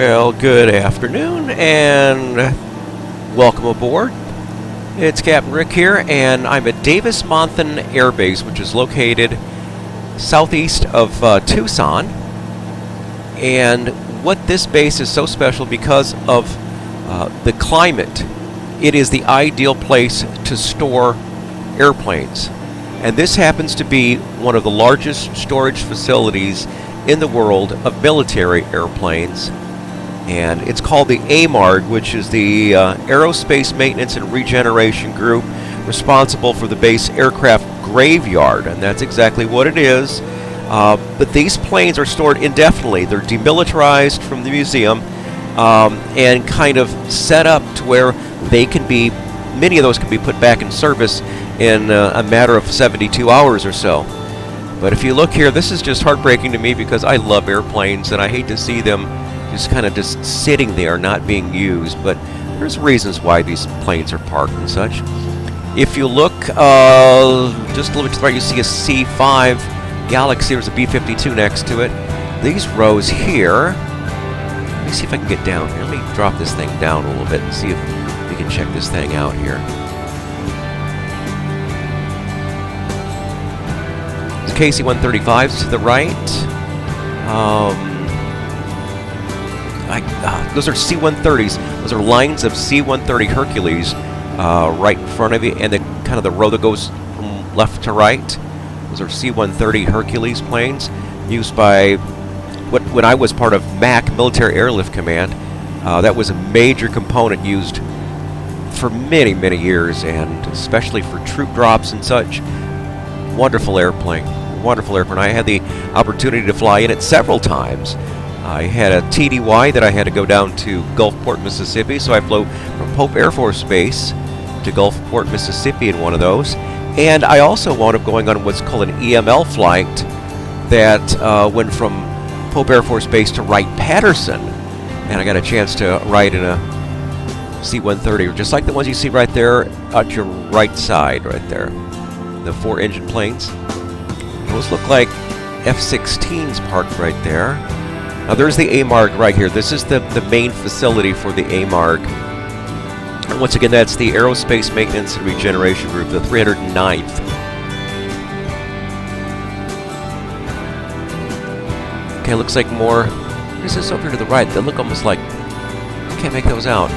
Well, good afternoon and welcome aboard. It's Captain Rick here, and I'm at DAVIS MONTHAN Air Base, which is located southeast of Tucson. And what this base is so special because of the climate. It is the ideal place to store airplanes. And this happens to be one of the largest storage facilities in the world of military airplanes. And it's called the AMARG, which is the Aerospace Maintenance and Regeneration Group, responsible for the base aircraft graveyard, and that's exactly what it is. But these planes are stored indefinitely. They're demilitarized from the museum and kind of set up to where they can be, many of those can be put back in service in a matter of 72 hours or so. But if you look here, this is just heartbreaking to me because I love airplanes and I hate to see them just sitting there, not being used. But there's reasons why these planes are parked and such. If you look just a little bit to the right, you see a C5 Galaxy. There's a B-52 next to it. These rows here, let me see if I can get down here. Let me drop this thing down a little bit and see if we can check this thing out here. There's KC-135s to the right. Those are C-130s. Those are lines of C-130 Hercules right in front of you, and then kind of the row that goes from left to right. Those are C-130 Hercules planes used by when I was part of MAC, Military Airlift Command. That was a major component used for many, many years, and especially for troop drops and such. Wonderful airplane. Wonderful airplane. I had the opportunity to fly in it several times. I had a TDY that I had to go down to Gulfport, Mississippi, so I flew from Pope Air Force Base to Gulfport, Mississippi in one of those. And I also wound up going on what's called an EML flight that went from Pope Air Force Base to Wright-Patterson. And I got a chance to ride in a C-130, just like the ones you see right there at your right side, right there. The 4-engine planes. Those look like F-16s parked right there. Now there's the AMARG right here. This is the main facility for the AMARG. And once again, that's the Aerospace Maintenance and Regeneration Group, the 309th. Okay, looks like more. What is this over to the right? They look almost like, I can't make those out.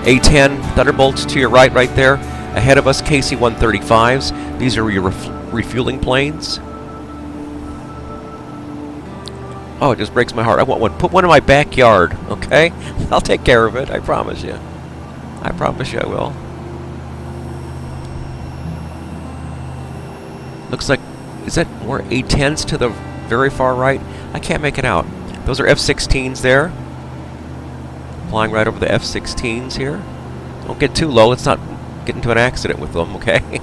A-10 Thunderbolts to your right there. Ahead of us, KC-135s. These are your refueling planes. Oh, it just breaks my heart. I want one. Put one in my backyard, okay? I'll take care of it. I promise you. I promise you I will. Looks like, is that more A-10s to the very far right? I can't make it out. Those are F-16s there. Flying right over the F-16s here. Don't get too low. Let's not get into an accident with them, okay?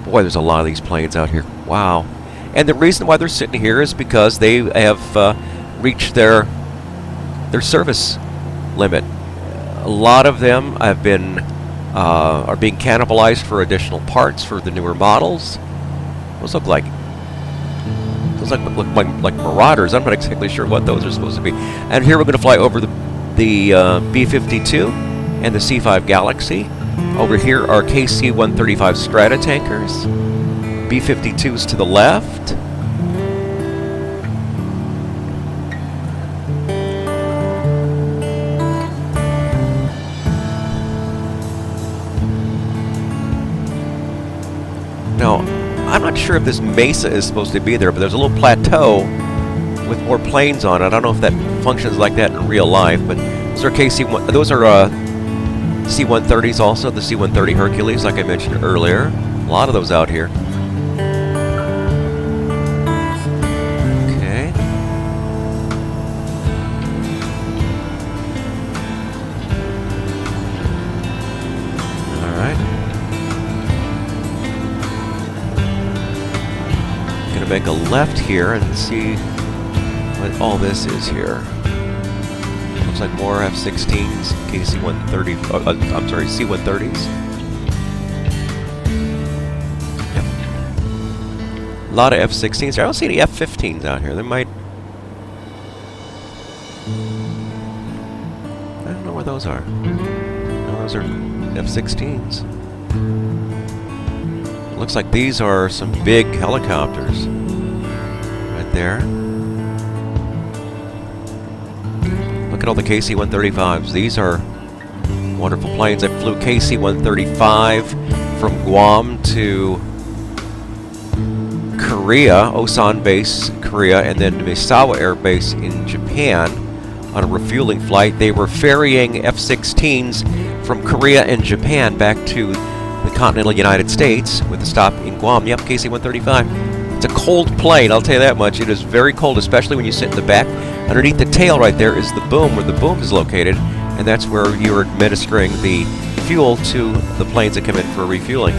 Boy, there's a lot of these planes out here. Wow. And the reason why they're sitting here is because they have reached their service limit. A lot of them have been are being cannibalized for additional parts for the newer models. Those look like Marauders. I'm not exactly sure what those are supposed to be. And here we're going to fly over the B-52 and the C-5 Galaxy. Over here are KC-135 Strata tankers. B-52s to the left. Now, I'm not sure if this mesa is supposed to be there, but there's a little plateau with more planes on it. I don't know if that functions like that in real life, but those are those are C-130s also, the C-130 Hercules, like I mentioned earlier. A lot of those out here. Make a left here and see what all this is here. Looks like more F-16s, KC-130. I'm sorry, C-130s. Yep. A lot of F-16s. I don't see any F-15s out here. There might those are. No, those are F-16s. Looks like these are some big helicopters right there. Look at all the KC-135s. These are wonderful planes. I flew KC-135 from Guam to Korea, Osan Base, Korea, and then to Misawa Air Base in Japan on a refueling flight. They were ferrying F-16s from Korea and Japan back to the continental United States with a stop in Guam. Yep, KC-135. It's a cold plane, I'll tell you that much. It is very cold, especially when you sit in the back. Underneath the tail right there is the boom, where the boom is located, and that's where you're administering the fuel to the planes that come in for refueling.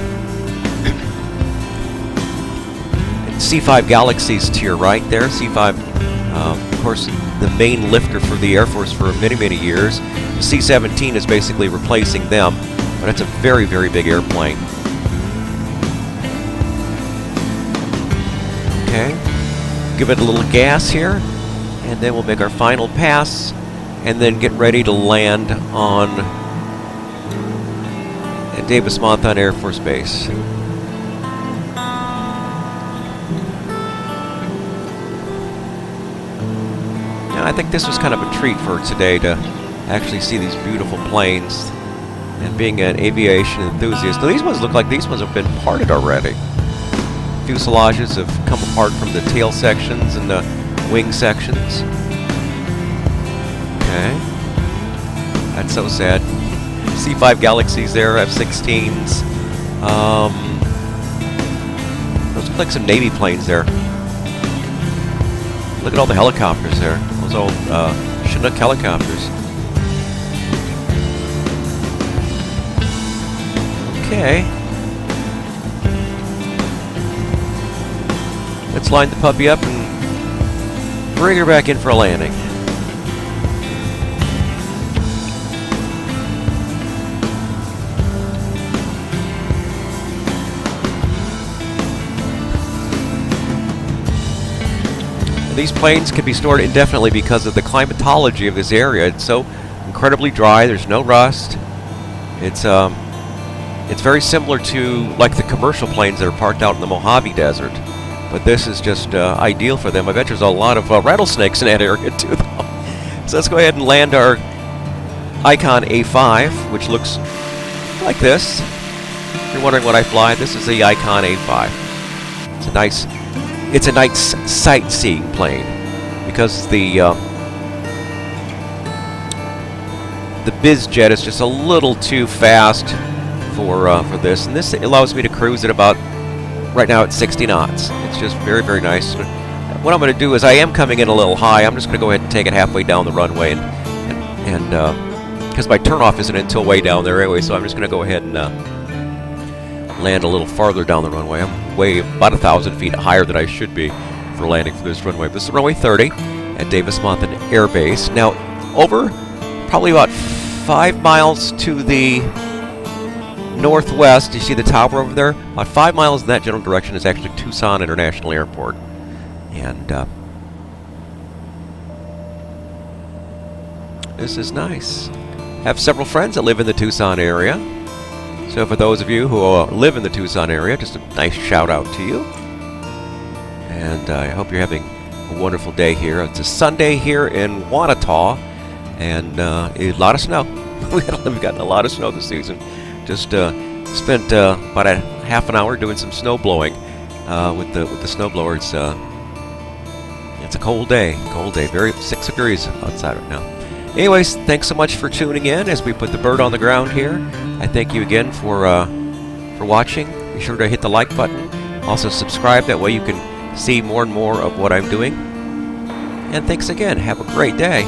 C-5 Galaxies to your right there. C-5, of course, the main lifter for the Air Force for many, many years. The C-17 is basically replacing them, but it's a very, very big airplane. Okay, give it a little gas here, and then we'll make our final pass, and then get ready to land on at Davis Monthan Air Force Base. I think this was kind of a treat for today to actually see these beautiful planes, and being an aviation enthusiast. Now, these ones look like these ones have been parted already. Fuselages have come apart from the tail sections and the wing sections. Okay. That's so sad. C-5 Galaxies there, F-16s. Those look like some Navy planes there. Look at all the helicopters there. Those old Chinook helicopters. Okay. Let's line the puppy up and bring her back in for a landing. These planes can be stored indefinitely because of the climatology of this area. It's so incredibly dry. There's no rust. It's very similar to like the commercial planes that are parked out in the Mojave Desert, but this is just ideal for them. I bet there's a lot of rattlesnakes in that area too, though. So let's go ahead and land our Icon A5, which looks like this. If you're wondering what I fly, this is the Icon A5. It's a nice sightseeing plane because the BizJet is just a little too fast for this, and this allows me to cruise at about right now at 60 knots. It's just very, very nice. What I'm going to do is I am coming in a little high. I'm just going to go ahead and take it halfway down the runway, and because my turnoff isn't until way down there anyway, so I'm just going to go ahead and land a little farther down the runway. I'm way about 1,000 feet higher than I should be for landing for this runway. This is runway 30 at Davis Monthan Air Base. Now, over probably about 5 miles to the northwest, you see the tower over there? About 5 miles in that general direction is actually Tucson International Airport. And this is nice. Have several friends that live in the Tucson area. So for those of you who live in the Tucson area, just a nice shout out to you. And I hope you're having a wonderful day here. It's a Sunday here in Wanata, and a lot of snow. We've gotten a lot of snow this season. Just spent about a half an hour doing some snow blowing with the snowblower. It's a cold day, very 6 degrees outside right now. Anyways, thanks so much for tuning in as we put the bird on the ground here. I thank you again for watching. Be sure to hit the like button. Also subscribe. That way you can see more and more of what I'm doing. And thanks again. Have a great day.